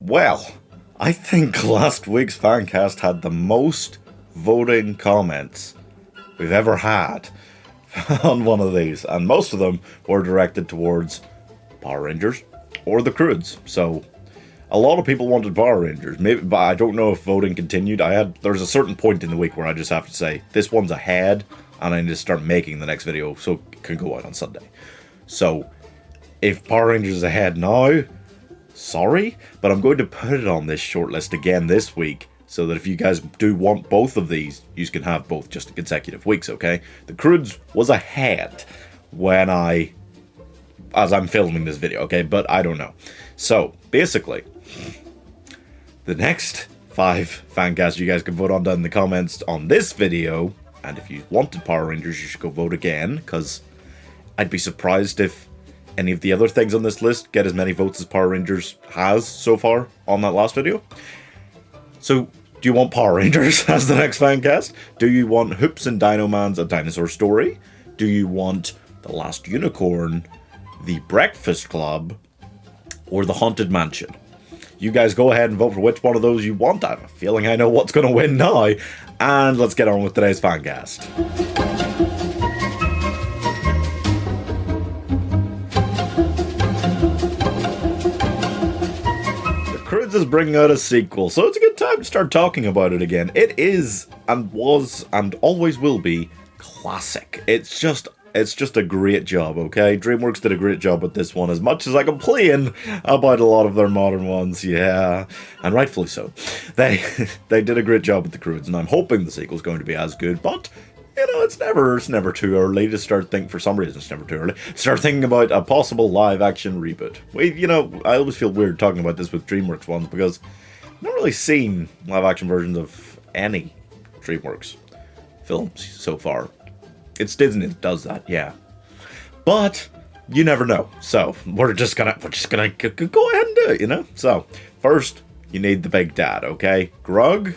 Well, I think last week's fan cast had the most voting comments we've ever had on one of these, and most of them were directed towards Power Rangers or the Croods. So a lot of people wanted Power Rangers, maybe, but I don't know if voting continued. There's a certain point in the week where I just have to say this one's ahead, and I need to start making the next video so it can go out on Sunday. So if Power Rangers is ahead now, sorry, but I'm going to put it on this shortlist again this week, so that if you guys do want both of these, you can have both just in consecutive weeks, okay? The Croods was ahead as I'm filming this video, okay? But I don't know. So, basically, the next 5 fan casts you guys can vote on down in the comments on this video, and if you wanted Power Rangers, you should go vote again, because I'd be surprised if any of the other things on this list get as many votes as Power Rangers has so far on that last video. So, do you want Power Rangers as the next fan cast? Do you want Hoops and Dino Man's A Dinosaur Story? Do you want The Last Unicorn, The Breakfast Club, or The Haunted Mansion? You guys go ahead and vote for which one of those you want. I have a feeling I know what's going to win now. And let's get on with today's fan cast. Croods is bringing out a sequel, so it's a good time to start talking about it again. It is, and was, and always will be, classic. It's just a great job, okay? DreamWorks did a great job with this one, as much as I complain about a lot of their modern ones, yeah, and rightfully so. They did a great job with the Croods, and I'm hoping the sequel's going to be as good, but you know, it's never too early to start thinking, for some reason it's never too early, start thinking about a possible live-action reboot. I always feel weird talking about this with DreamWorks ones, because I've not really seen live-action versions of any DreamWorks films so far. It's Disney that does that, yeah. But you never know, so we're just gonna go ahead and do it, you know? So, first, you need the big dad, okay? Grug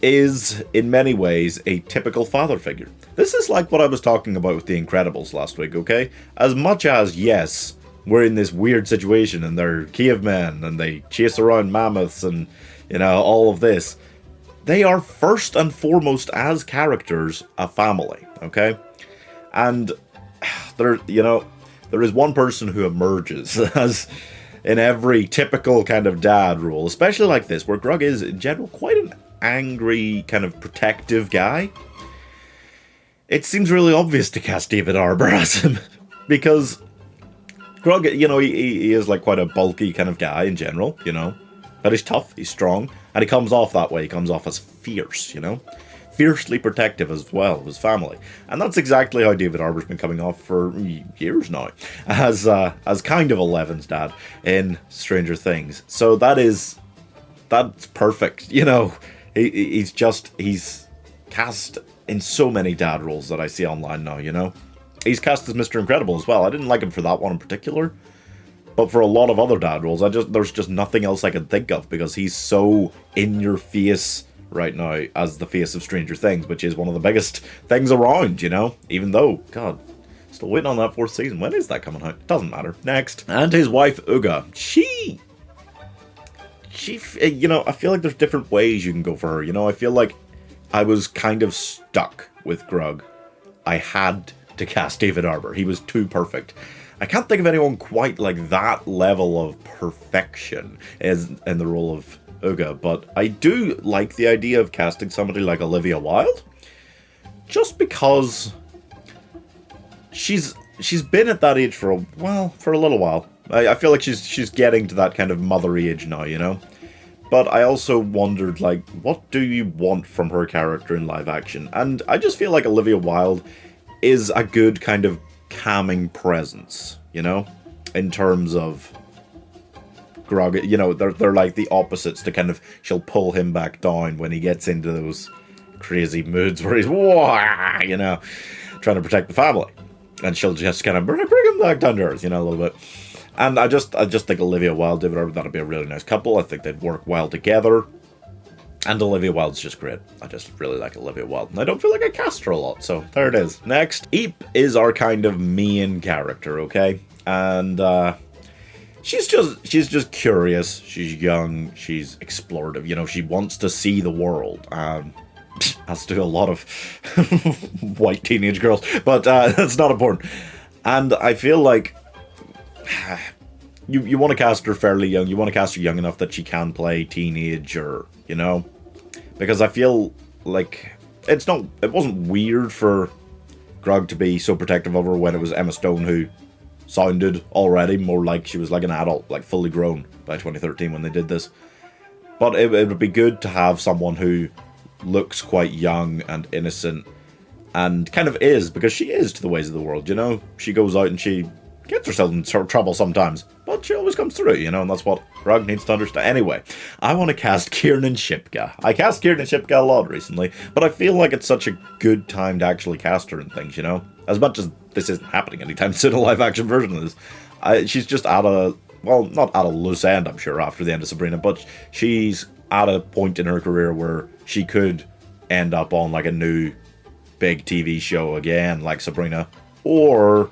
is, in many ways, a typical father figure. This is like what I was talking about with The Incredibles last week, okay? As much as, yes, we're in this weird situation, and they're cavemen, and they chase around mammoths, and, you know, all of this, they are first and foremost, as characters, a family, okay? And there is one person who emerges as, in every typical kind of dad role, especially like this, where Grug is, in general, quite an angry, kind of protective guy. It seems really obvious to cast David Harbour as him, because Grug, you know, he is like quite a bulky kind of guy in general, you know, but he's tough, he's strong, and he comes off that way. He comes off as fierce, you know, fiercely protective as well of his family, and that's exactly how David Harbour's been coming off for years now, as kind of Eleven's dad in Stranger Things. So that's perfect, you know. He's cast in so many dad roles that I see online now, you know. He's cast as Mr. Incredible as well. I didn't like him for that one in particular, but for a lot of other dad roles, there's just nothing else I can think of, because he's so in your face right now as the face of Stranger Things, which is one of the biggest things around, you know. Even though, God, still waiting on that 4th season. When is that coming out? Doesn't matter. Next. And his wife, Uga. She, you know, I feel like there's different ways you can go for her, you know. I feel like I was kind of stuck with Grug. I had to cast David Harbour. He was too perfect. I can't think of anyone quite like that level of perfection in the role of Uga, but I do like the idea of casting somebody like Olivia Wilde, just because she's been at that age for a little while. I feel like she's getting to that kind of mother age now, you know? But I also wondered, like, what do you want from her character in live action? And I just feel like Olivia Wilde is a good kind of calming presence, you know? In terms of Grug, you know, they're like the opposites to kind of, she'll pull him back down when he gets into those crazy moods where he's, wah, you know, trying to protect the family. And she'll just kind of bring him back down to earth, you know, a little bit. And I just think Olivia Wilde, David Harbour, that'd be a really nice couple. I think they'd work well together. And Olivia Wilde's just great. I just really like Olivia Wilde. And I don't feel like I cast her a lot, so there it is. Next, Eep is our kind of main character, okay? And she's just curious. She's young. She's explorative. You know, she wants to see the world. As do a lot of white teenage girls, but that's not important. And I feel like you want to cast her fairly young. You want to cast her young enough that she can play teenager, you know? Because I feel like it wasn't weird for Grug to be so protective of her when it was Emma Stone who sounded already more like she was like an adult, like fully grown by 2013 when they did this. But it would be good to have someone who looks quite young and innocent and kind of is, because she is to the ways of the world, you know? She goes out and she gets herself in trouble sometimes, but she always comes through, you know, and that's what Grug needs to understand. Anyway, I want to cast Kiernan Shipka. I cast Kiernan Shipka a lot recently, but I feel like it's such a good time to actually cast her and things, you know? As much as this isn't happening anytime soon, a live-action version of this, she's just at a, well, not at a loose end, I'm sure, after the end of Sabrina, but she's at a point in her career where she could end up on, like, a new big TV show again, like Sabrina, or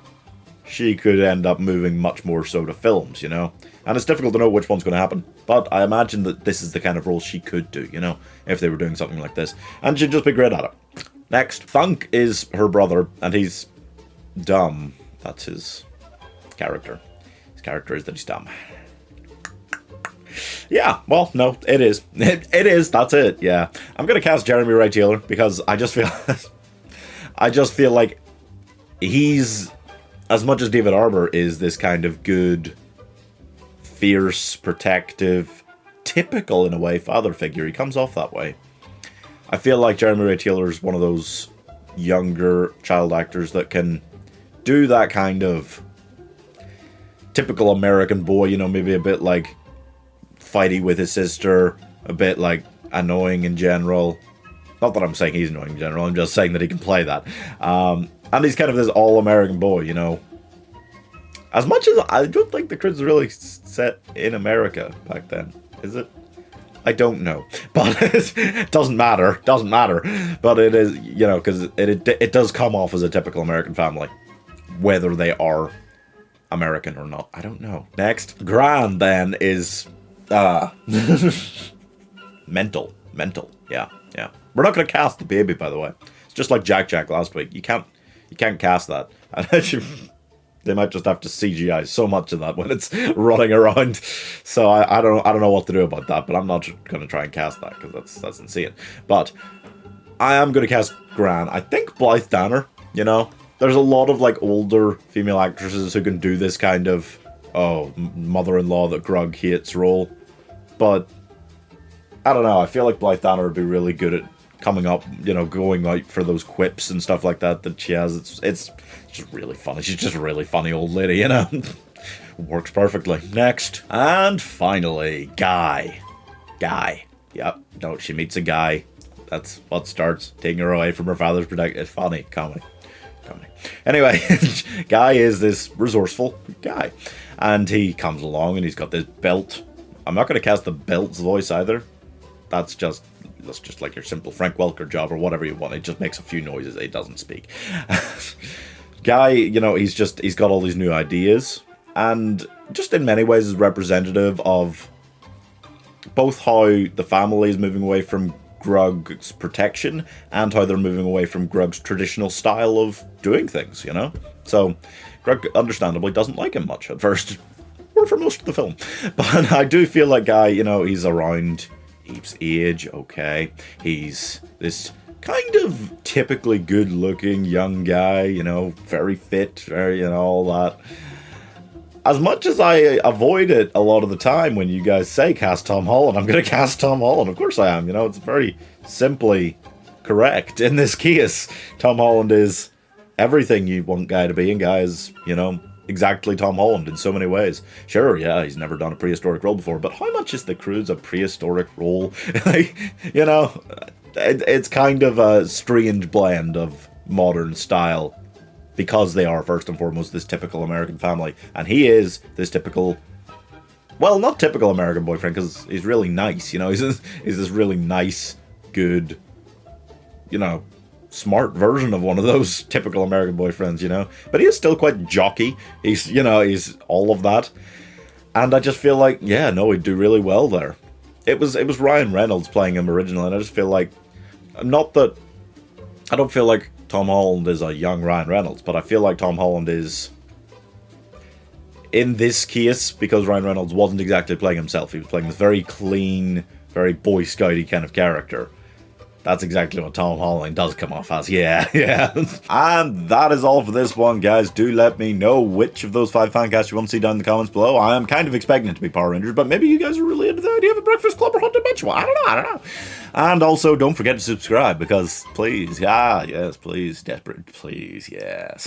she could end up moving much more so to films, you know? And it's difficult to know which one's going to happen, but I imagine that this is the kind of role she could do, you know, if they were doing something like this. And she'd just be great at it. Next, Funk is her brother, and he's dumb. That's his character. His character is that he's dumb. Yeah, well, no, it is. It is, that's it, yeah. I'm going to cast Jeremy Ray Taylor, because I just feel like he's, as much as David Harbour is this kind of good, fierce, protective, typical, in a way, father figure, he comes off that way. I feel like Jeremy Ray Taylor is one of those younger child actors that can do that kind of typical American boy, you know, maybe a bit like fighty with his sister, a bit like annoying in general. Not that I'm saying he's annoying in general, I'm just saying that he can play that. And he's kind of this all-American boy, you know. As much as I don't think the Croods really set in America back then, is it? I don't know, but it doesn't matter. But it is, you know, because it does come off as a typical American family, whether they are American or not. I don't know. Next, Gran then is mental. Yeah. We're not going to cast the baby, by the way. It's just like Jack last week. You can't cast that. They might just have to CGI so much of that when it's running around. So I don't know what to do about that, but I'm not going to try and cast that because that's insane. But I am going to cast Gran. I think Blythe Danner, you know. There's a lot of like older female actresses who can do this kind of mother-in-law that Grug hates role. But I don't know, I feel like Blythe Danner would be really good at coming up, you know, going out for those quips and stuff like that she has. It's just really funny. She's just a really funny old lady, you know. Works perfectly. Next. And finally, Guy. Yep. No, she meets a guy. That's what starts taking her away from her father's protection. It's funny. Comedy. Anyway, Guy is this resourceful guy. And he comes along and he's got this belt. I'm not going to cast the belt's voice either. That's just like your simple Frank Welker job or whatever you want. It just makes a few noises. It doesn't speak. Guy, you know, he's got all these new ideas, and just in many ways is representative of both how the family is moving away from Grug's protection and how they're moving away from Grug's traditional style of doing things, you know? So Grug understandably doesn't like him much at first, or for most of the film. But I do feel like Guy, you know, he's around Eve's age, okay. He's this kind of typically good-looking young guy, you know, very fit, very, you know, all that. As much as I avoid it a lot of the time when you guys say cast Tom Holland, I'm going to cast Tom Holland. Of course I am, you know, it's very simply correct. In this case, Tom Holland is everything you want Guy to be, and Guy is, you know, exactly Tom Holland in so many ways. Sure, yeah, he's never done a prehistoric role before, but how much is the Croods a prehistoric role? Like, you know, it's kind of a strange blend of modern style, because they are, first and foremost, this typical American family. And he is this typical, well, not typical American boyfriend, because he's really nice, you know, he's this really nice, good, you know, smart version of one of those typical American boyfriends, you know. But he is still quite jockey. He's, you know, he's all of that. And I just feel like, yeah, no, he'd do really well there. It was Ryan Reynolds playing him originally, and I just feel like, not that, I don't feel like Tom Holland is a young Ryan Reynolds, but I feel like Tom Holland is, in this case, because Ryan Reynolds wasn't exactly playing himself, he was playing this very clean, very Boy Scouty kind of character. That's exactly what Tom Holland does come off as. Yeah, yeah. And that is all for this one, guys. Do let me know which of those 5 fan casts you want to see down in the comments below. I am kind of expecting it to be Power Rangers, but maybe you guys are really into the idea of a Breakfast Club or Haunted Mansion. I don't know. And also, don't forget to subscribe, because please, yes, please, desperate, please, yes.